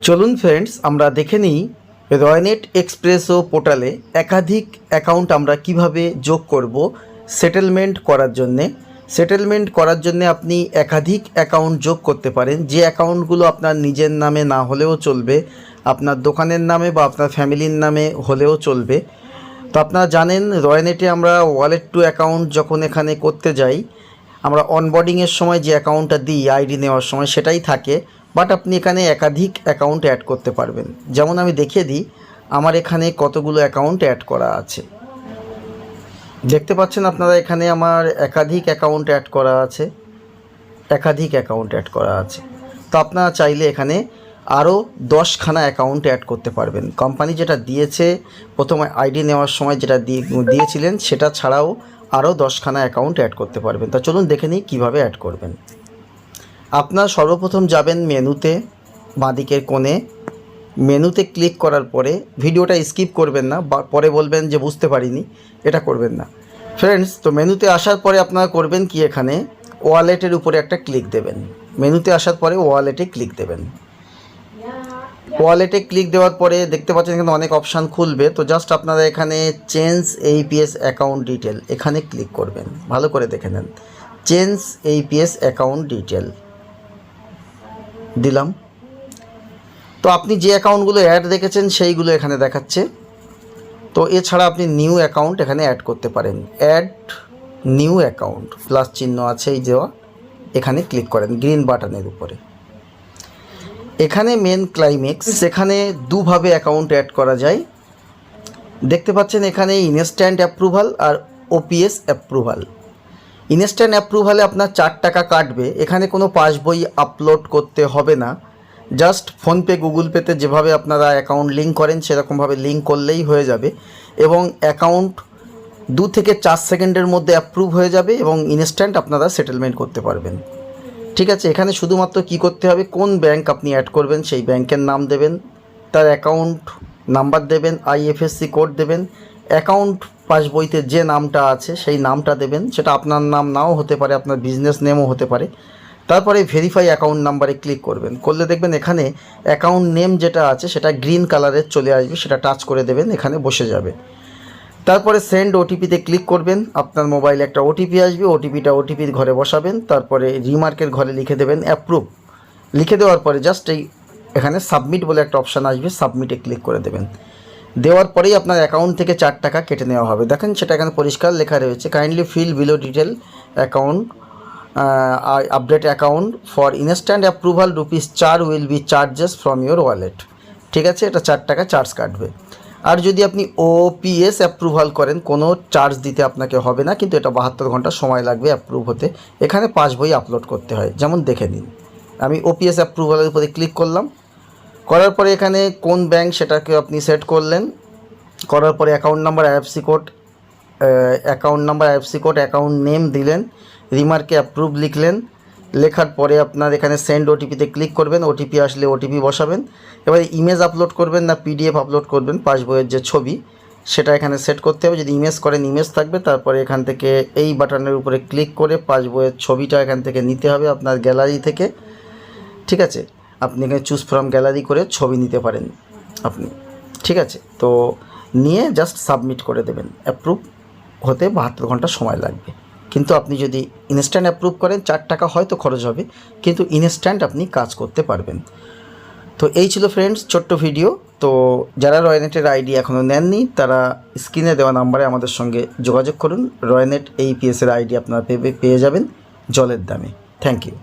চলুন ফ্রেন্ডস, আমরা দেখে নিই রয়নেট এক্সপ্রেসো পোর্টালে একাধিক অ্যাকাউন্ট আমরা কিভাবে যোগ করব সেটেলমেন্ট করার জন্যে। সেটেলমেন্ট করার জন্যে আপনি একাধিক অ্যাকাউন্ট যোগ করতে পারেন, যে অ্যাকাউন্টগুলো আপনার নিজের নামে না হলেও চলবে, আপনার দোকানের নামে বা আপনার ফ্যামিলির নামে হলেও চলবে। তো আপনারা জানেন রয়নেটে আমরা ওয়ালেট টু অ্যাকাউন্ট যখন এখানে করতে যাই, আমরা অনবোর্ডিংয়ের সময় যে অ্যাকাউন্টটা দিই আইডি নেওয়ার সময় সেটাই থাকে, বাট আপনি এখানে একাধিক অ্যাকাউন্ট অ্যাড করতে পারবেন। যেমন আমি দেখিয়ে দিই আমার এখানে কতগুলো অ্যাকাউন্ট অ্যাড করা আছে। দেখতে পাচ্ছেন আপনারা এখানে আমার একাধিক অ্যাকাউন্ট অ্যাড করা আছে, একাধিক অ্যাকাউন্ট অ্যাড করা আছে। তো আপনারা চাইলে এখানে আরও 10খানা অ্যাকাউন্ট অ্যাড করতে পারবেন। কোম্পানি যেটা দিয়েছে প্রথমে আইডি নেওয়ার সময় যেটা দিয়েছিলেন সেটা ছাড়াও আরও 10খানা অ্যাকাউন্ট অ্যাড করতে পারবেন। তো চলুন দেখে নিই কীভাবে অ্যাড করবেন। আপনার সর্বপ্রথম যাবেন মেনুতে, বাঁদিকের কোণে মেনুতে ক্লিক করার পরে ভিডিওটা স্কিপ করবেন না, পরে বলবেন যে বুঝতে পারিনি, এটা করবেন না ফ্রেন্ডস। তো মেনুতে আসার পরে আপনারা করবেন কি, এখানে ওয়ালেটের উপরে একটা ক্লিক দেবেন। মেনুতে আসার পরে ওয়ালেটে ক্লিক দেবেন। ওয়ালেটে ক্লিক দেওয়ার পরে দেখতে পাচ্ছেন এখানে অনেক অপশান খুলবে। তো জাস্ট আপনারা এখানে চেঞ্জ এইপিএস অ্যাকাউন্ট ডিটেল এখানে ক্লিক করবেন। ভালো করে দেখে নেন, চেঞ্জ এইপিএস অ্যাকাউন্ট ডিটেল দিলাম। তো আপনি যে অ্যাকাউন্টগুলো অ্যাড রেখেছেন সেইগুলো এখানে দেখাচ্ছে। তো এছাড়া আপনি নিউ অ্যাকাউন্ট এখানে অ্যাড করতে পারেন। অ্যাড নিউ অ্যাকাউন্ট প্লাস চিহ্ন আছে এই দেওয়া, এখানে ক্লিক করেন গ্রিন বাটনের উপরে। এখানে মেন ক্লাইম্যাক্স, সেখানে দুভাবে অ্যাকাউন্ট অ্যাড করা যায়। দেখতে পাচ্ছেন এখানে ইনস্ট্যান্ট অ্যাপ্রুভাল আর ওপিএস অ্যাপ্রুভাল। ইনস্ট্যান্ট অ্যাপ্রুভালে আপনার 4 টাকা কাটবে। এখানে কোনো পাসবই আপলোড করতে হবে না, জাস্ট ফোনপে গুগল পেতে যেভাবে আপনারা অ্যাকাউন্ট লিঙ্ক করেন সেরকমভাবে লিঙ্ক করলেই হয়ে যাবে এবং অ্যাকাউন্ট 2 থেকে 4 সেকেন্ডের মধ্যে অ্যাপ্রুভ হয়ে যাবে এবং ইনস্ট্যান্ট আপনারা সেটেলমেন্ট করতে পারবেন। ঠিক আছে, এখানে শুধুমাত্র কি করতে হবে, কোন ব্যাংক আপনি অ্যাড করবেন সেই ব্যাংকের নাম দেবেন, তার অ্যাকাউন্ট নাম্বার দেবেন, আইএফএসসি কোড দেবেন, অ্যাকাউন্ট পাসবইতে যে নামটা আছে সেই নামটা দেবেন। সেটা আপনার নাম নাও হতে পারে, আপনার বিজনেস নেমও হতে পারে। তারপরে ভেরিফাই অ্যাকাউন্ট নাম্বারে ক্লিক করবেন। করলে দেখবেন এখানে অ্যাকাউন্ট নেম যেটা আছে সেটা গ্রিন কালারের চলে আসবে, সেটা টাচ করে দেবেন, এখানে বসে যাবে। তারপরে সেন্ড ওটিপিতে ক্লিক করবেন। আপনার মোবাইলে একটা ওটিপি আসবে, ওটিপির ঘরে বসাবেন। তারপরে রিমার্কের ঘরে লিখে দেবেন অ্যাপ্রুভ। লিখে দেওয়ার পরে জাস্ট এখানে সাবমিট বলে একটা অপশান আসবে, সাবমিটে ক্লিক করে দেবেন। দেওয়ার পরেই আপনার অ্যাকাউন্ট থেকে 4 টাকা কেটে নেওয়া হবে। দেখেন সেটা এখানে পরিষ্কার লেখা রয়েছে, kindly fill below detail account update account for instant approval ₹4 will be charges from your wallet. ঠিক আছে, এটা 4 টাকা চার্জ কাটবে। আর যদি আপনি ওপিএস অ্যাপ্রুভাল করেন কোনো চার্জ দিতে আপনাকে হবে না, কিন্তু এটা 72 ঘন্টা সময় লাগবে অ্যাপ্রুভ হতে। এখানে পাসবই আপলোড করতে হয়, যেমন দেখে নিন। আমি ওপিএস অ্যাপ্রুভালের উপরে ক্লিক করলাম। করার পরে এখানে কোন ব্যাংক সেটাকে আপনি সেট করলেন। করার পরে account number IFSC code, account name দিলেন, রিমার্কে অ্যাপ্রুভ লিখলেন। লেখার পরে আপনার এখানে সেন্ড ওটিপিতে ক্লিক করবেন। ওটিপি আসলে ওটিপি বসাবেন। এবারে ইমেজ আপলোড করবেন না পিডিএফ আপলোড করবেন, পাসবইয়ের যে ছবি সেটা এখানে সেট করতে হবে। যদি ইমেজ করেন ইমেজ থাকবে। তারপরে এখান থেকে এই বাটনের উপরে ক্লিক করে পাসবইয়ের ছবিটা এখান থেকে নিতে হবে আপনার গ্যালারি থেকে। ঠিক আছে, আপনি এখানে চুজ ফ্রম গ্যালারি করে ছবি নিতে পারেন আপনি। ঠিক আছে, তো নিয়ে জাস্ট সাবমিট করে দেবেন। অ্যাপ্রুভ হতে 72 ঘন্টা সময় লাগবে। কিন্তু আপনি যদি ইনস্ট্যান্ট অ্যাপ্রুভ করেন 4 টাকা হয়তো খরচ হবে, কিন্তু ইনস্ট্যান্ট আপনি কাজ করতে পারবেন। তো এই ছিল ফ্রেন্ডস ছোট্ট ভিডিও। তো যারা রয়নেটের আইডি এখনও নেননি তারা স্ক্রিনে দেওয়া নাম্বারে আমাদের সঙ্গে যোগাযোগ করুন। রয়নেট এইপিএসের আইডি আপনারা পেয়ে যাবেন জলের দামে। Thank you.